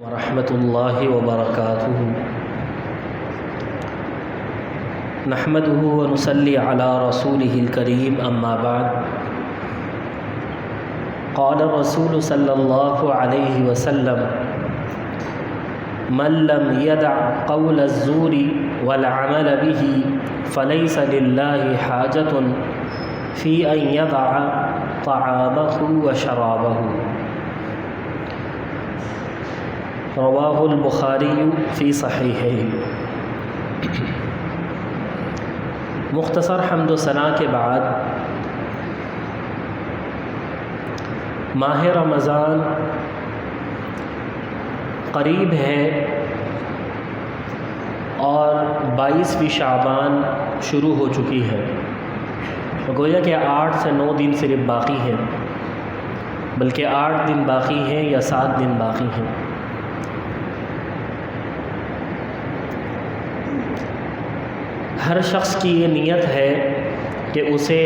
ورحمۃ اللہ وبرکاتہ نحمده ونصلی علی رسولہ الکریم اما بعد قال الرسول صلی اللہ علیہ وسلم من لم يدع قول الزور والعمل به فليس لله حاجة في أن يدع طعامه وشرابه رواہ البخاری فی صحیحہ۔ مختصر حمد و ثنا کے بعد ماہ رمضان قریب ہے اور 22ویں شعبان شروع ہو چکی ہے۔ گویا کہ 8 سے 9 دن صرف باقی ہیں، بلکہ 8 دن باقی ہیں یا 7 دن باقی ہیں۔ ہر شخص کی یہ نیت ہے کہ اسے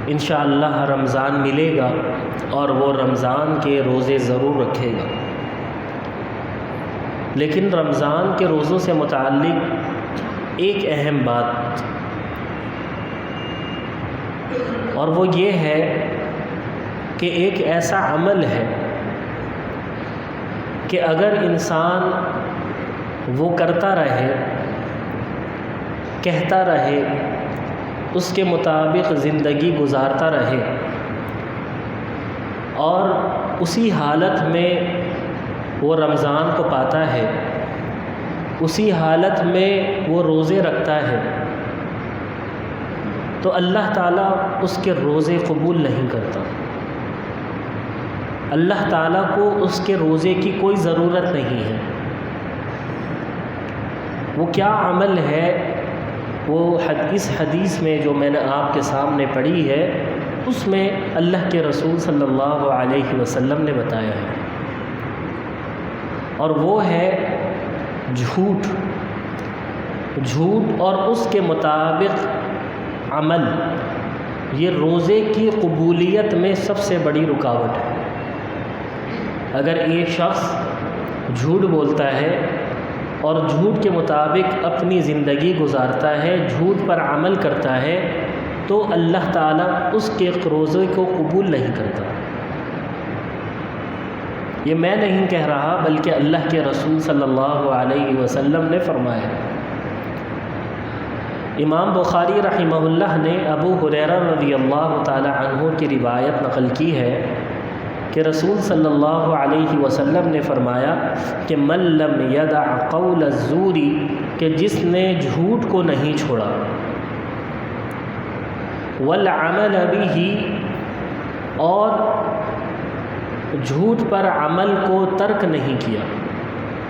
انشاءاللہ رمضان ملے گا اور وہ رمضان کے روزے ضرور رکھے گا، لیکن رمضان کے روزوں سے متعلق ایک اہم بات، اور وہ یہ ہے کہ ایک ایسا عمل ہے کہ اگر انسان وہ کرتا رہے، کہتا رہے، اس کے مطابق زندگی گزارتا رہے اور اسی حالت میں وہ رمضان کو پاتا ہے، اسی حالت میں وہ روزے رکھتا ہے، تو اللہ تعالیٰ اس کے روزے قبول نہیں کرتا۔ اللہ تعالیٰ کو اس کے روزے کی کوئی ضرورت نہیں ہے۔ وہ کیا عمل ہے؟ وہ اس حدیث میں جو میں نے آپ کے سامنے پڑھی ہے، اس میں اللہ کے رسول صلی اللہ علیہ وسلم نے بتایا ہے، اور وہ ہے جھوٹ اور اس کے مطابق عمل۔ یہ روزے کی قبولیت میں سب سے بڑی رکاوٹ ہے۔ اگر ایک شخص جھوٹ بولتا ہے اور جھوٹ کے مطابق اپنی زندگی گزارتا ہے، جھوٹ پر عمل کرتا ہے، تو اللہ تعالیٰ اس کے روزے کو قبول نہیں کرتا۔ یہ میں نہیں کہہ رہا، بلکہ اللہ کے رسول صلی اللہ علیہ وسلم نے فرمایا۔ امام بخاری رحمہ اللہ نے ابو ہریرہ رضی اللہ تعالی عنہ کی روایت نقل کی ہے کہ رسول صلی اللہ علیہ وسلم نے فرمایا کہ من لم یدع قول الزور، کہ جس نے جھوٹ کو نہیں چھوڑا، والعمل به، اور جھوٹ پر عمل کو ترک نہیں کیا،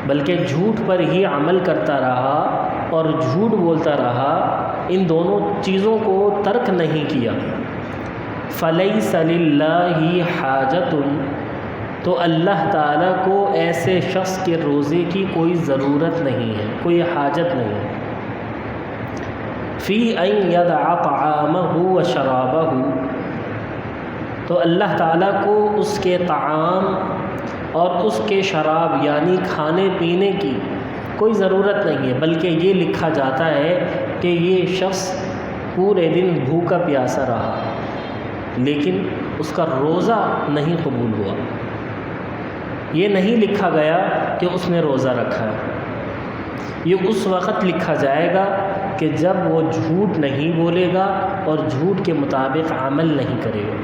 بلکہ جھوٹ پر ہی عمل کرتا رہا اور جھوٹ بولتا رہا، ان دونوں چیزوں کو ترک نہیں کیا، فَلَيْسَ لِلَّهِ حَاجَةٌ، تو اللہ تعالیٰ کو ایسے شخص کے روزے کی کوئی ضرورت نہیں ہے، کوئی حاجت نہیں ہے، فِي أَن يَدَعَ طَعَامَهُ وَشَرَابَهُ، تو اللہ تعالیٰ کو اس کے طعام اور اس کے شراب یعنی کھانے پینے کی کوئی ضرورت نہیں ہے، بلکہ یہ لکھا جاتا ہے کہ یہ شخص پورے دن بھوکا پیاسا رہا لیکن اس کا روزہ نہیں قبول ہوا۔ یہ نہیں لکھا گیا کہ اس نے روزہ رکھا ہے، یہ اس وقت لکھا جائے گا کہ جب وہ جھوٹ نہیں بولے گا اور جھوٹ کے مطابق عمل نہیں کرے گا۔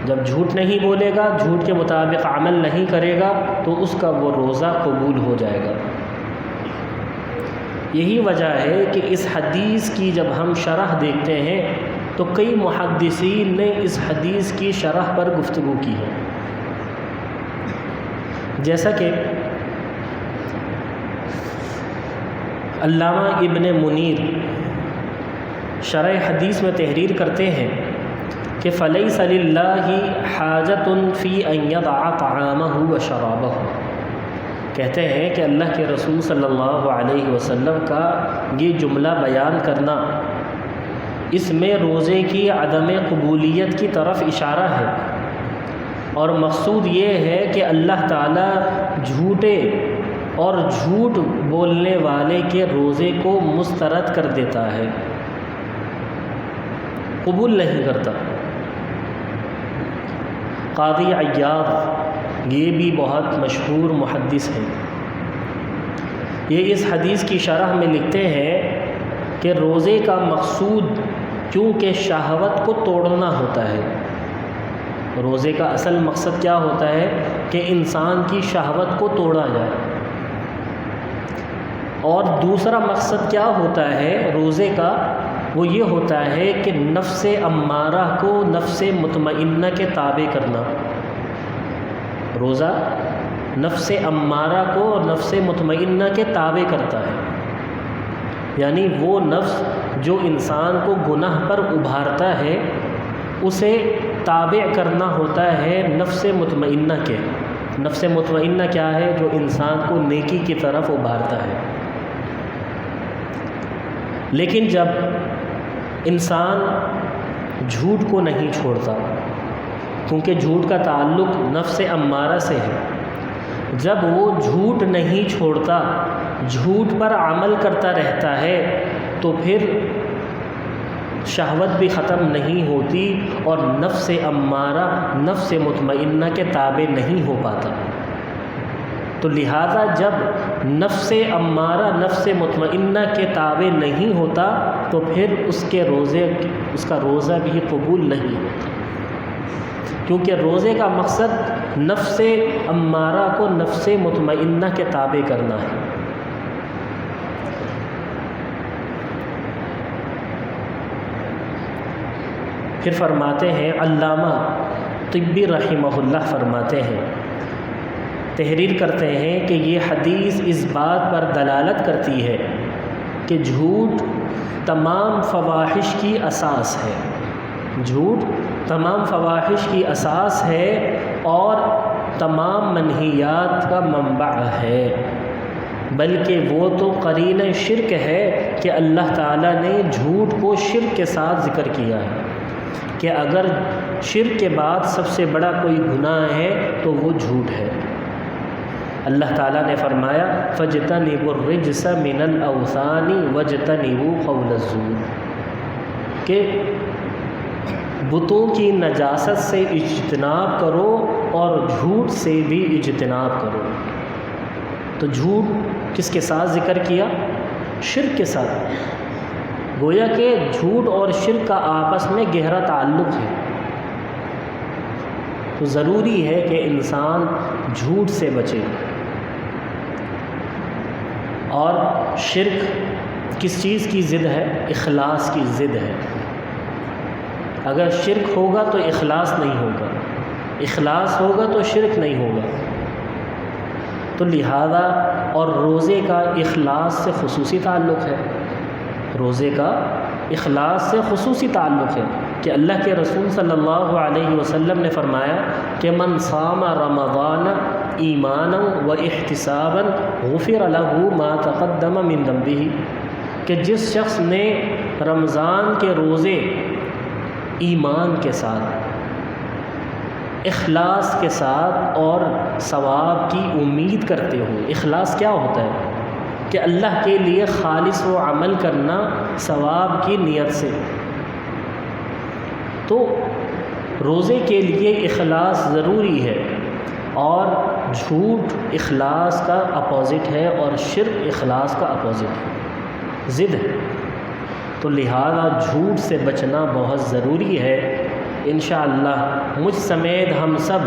جب جھوٹ نہیں بولے گا، جھوٹ کے مطابق عمل نہیں کرے گا، تو اس کا وہ روزہ قبول ہو جائے گا۔ یہی وجہ ہے کہ اس حدیث کی جب ہم شرح دیکھتے ہیں تو کئی محدثین نے اس حدیث کی شرح پر گفتگو کی ہے، جیسا کہ علامہ ابن منیر شرح حدیث میں تحریر کرتے ہیں کہ فَلَيْسَ لِلَّهِ حَاجَةٌ فِي أَن يَدَعَ طَعَامَهُ وَشَرَابَهُ، کہتے ہیں کہ اللہ کے رسول صلی اللہ علیہ وسلم کا یہ جملہ بیان کرنا اس میں روزے کی عدم قبولیت کی طرف اشارہ ہے، اور مقصود یہ ہے کہ اللہ تعالیٰ جھوٹے اور جھوٹ بولنے والے کے روزے کو مسترد کر دیتا ہے، قبول نہیں کرتا۔ قاضی عیاض یہ بھی بہت مشہور محدث ہیں، یہ اس حدیث کی شرح میں لکھتے ہیں کہ روزے کا مقصود کیونکہ شہوت کو توڑنا ہوتا ہے۔ روزے کا اصل مقصد کیا ہوتا ہے کہ انسان کی شہوت کو توڑا جائے، اور دوسرا مقصد کیا ہوتا ہے روزے کا، وہ یہ ہوتا ہے کہ نفس امارہ کو نفس مطمئنہ کے تابع کرنا۔ روزہ نفس امارہ کو نفس مطمئنہ کے تابع کرتا ہے، یعنی وہ نفس جو انسان کو گناہ پر ابھارتا ہے اسے تابع کرنا ہوتا ہے نفس مطمئنہ کے۔ نفس مطمئنہ کیا ہے؟ جو انسان کو نیکی کی طرف ابھارتا ہے۔ لیکن جب انسان جھوٹ کو نہیں چھوڑتا، کیونکہ جھوٹ کا تعلق نفس امارہ سے ہے، جب وہ جھوٹ نہیں چھوڑتا، جھوٹ پر عمل کرتا رہتا ہے، تو پھر شہوت بھی ختم نہیں ہوتی اور نفس امارہ نفس مطمئنہ کے تابع نہیں ہو پاتا۔ تو لہذا جب نفس امارہ نفس مطمئنہ کے تابع نہیں ہوتا تو پھر اس کا روزہ بھی قبول نہیں ہوتا، کیونکہ روزے کا مقصد نفس امارہ کو نفس مطمئنہ کے تابع کرنا ہے۔ پھر فرماتے ہیں علامہ طبی رحمہ اللہ فرماتے ہیں، تحریر کرتے ہیں کہ یہ حدیث اس بات پر دلالت کرتی ہے کہ جھوٹ تمام فواحش کی اساس ہے، جھوٹ تمام فواحش کی اساس ہے اور تمام منہیات کا منبع ہے، بلکہ وہ تو قرین شرک ہے کہ اللہ تعالیٰ نے جھوٹ کو شرک کے ساتھ ذکر کیا ہے کہ اگر شرک کے بعد سب سے بڑا کوئی گناہ ہے تو وہ جھوٹ ہے۔ اللہ تعالیٰ نے فرمایا فَاجْتَنِبُوا الرِّجْسَ مِنَ الْأَوْثَانِ وَاجْتَنِبُوا قَوْلَ الزُّورِ، کہ بتوں کی نجاست سے اجتناب کرو اور جھوٹ سے بھی اجتناب کرو۔ تو جھوٹ کس کے ساتھ ذکر کیا؟ شرک کے ساتھ، گویا کہ جھوٹ اور شرک کا آپس میں گہرا تعلق ہے۔ تو ضروری ہے کہ انسان جھوٹ سے بچے۔ اور شرک کس چیز کی ضد ہے؟ اخلاص کی ضد ہے۔ اگر شرک ہوگا تو اخلاص نہیں ہوگا، اخلاص ہوگا تو شرک نہیں ہوگا۔ تو لہذا اور روزے کا اخلاص سے خصوصی تعلق ہے، روزے کا اخلاص سے خصوصی تعلق ہے کہ اللہ کے رسول صلی اللہ علیہ وسلم نے فرمایا کہ من صام رمضان ایمانا و احتسابا غفر له ما تقدم من ذنبه، کہ جس شخص نے رمضان کے روزے ایمان کے ساتھ، اخلاص کے ساتھ اور ثواب کی امید کرتے ہوئے، اخلاص کیا ہوتا ہے کہ اللہ کے لیے خالص و عمل کرنا ثواب کی نیت سے، تو روزے کے لیے اخلاص ضروری ہے، اور جھوٹ اخلاص کا اپوزٹ ہے اور شرک اخلاص کا اپوزٹ ہے، ضد ہے۔ تو لہذا جھوٹ سے بچنا بہت ضروری ہے۔ انشاءاللہ مجھ سمیت ہم سب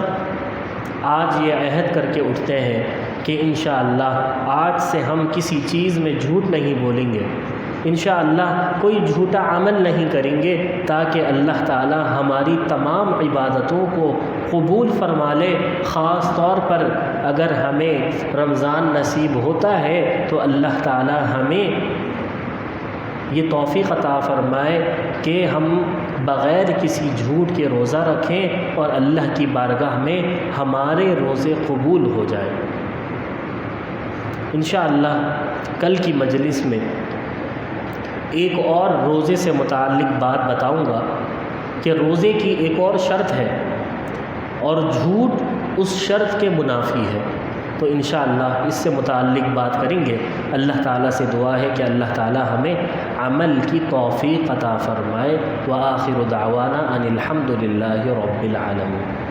آج یہ عہد کر کے اٹھتے ہیں کہ انشاءاللہ آج سے ہم کسی چیز میں جھوٹ نہیں بولیں گے، انشاءاللہ کوئی جھوٹا عمل نہیں کریں گے، تاکہ اللہ تعالی ہماری تمام عبادتوں کو قبول فرما لے۔ خاص طور پر اگر ہمیں رمضان نصیب ہوتا ہے تو اللہ تعالی ہمیں یہ توفیق عطا فرمائے کہ ہم بغیر کسی جھوٹ کے روزہ رکھیں اور اللہ کی بارگاہ میں ہمارے روزے قبول ہو جائیں۔ انشاءاللہ کل کی مجلس میں ایک اور روزے سے متعلق بات بتاؤں گا کہ روزے کی ایک اور شرط ہے اور جھوٹ اس شرط کے منافی ہے۔ تو انشاءاللہ اس سے متعلق بات کریں گے۔ اللہ تعالیٰ سے دعا ہے کہ اللہ تعالیٰ ہمیں عمل کی توفیق عطا فرمائے۔ وآخر دعوانا ان الحمد للہ رب العالمین۔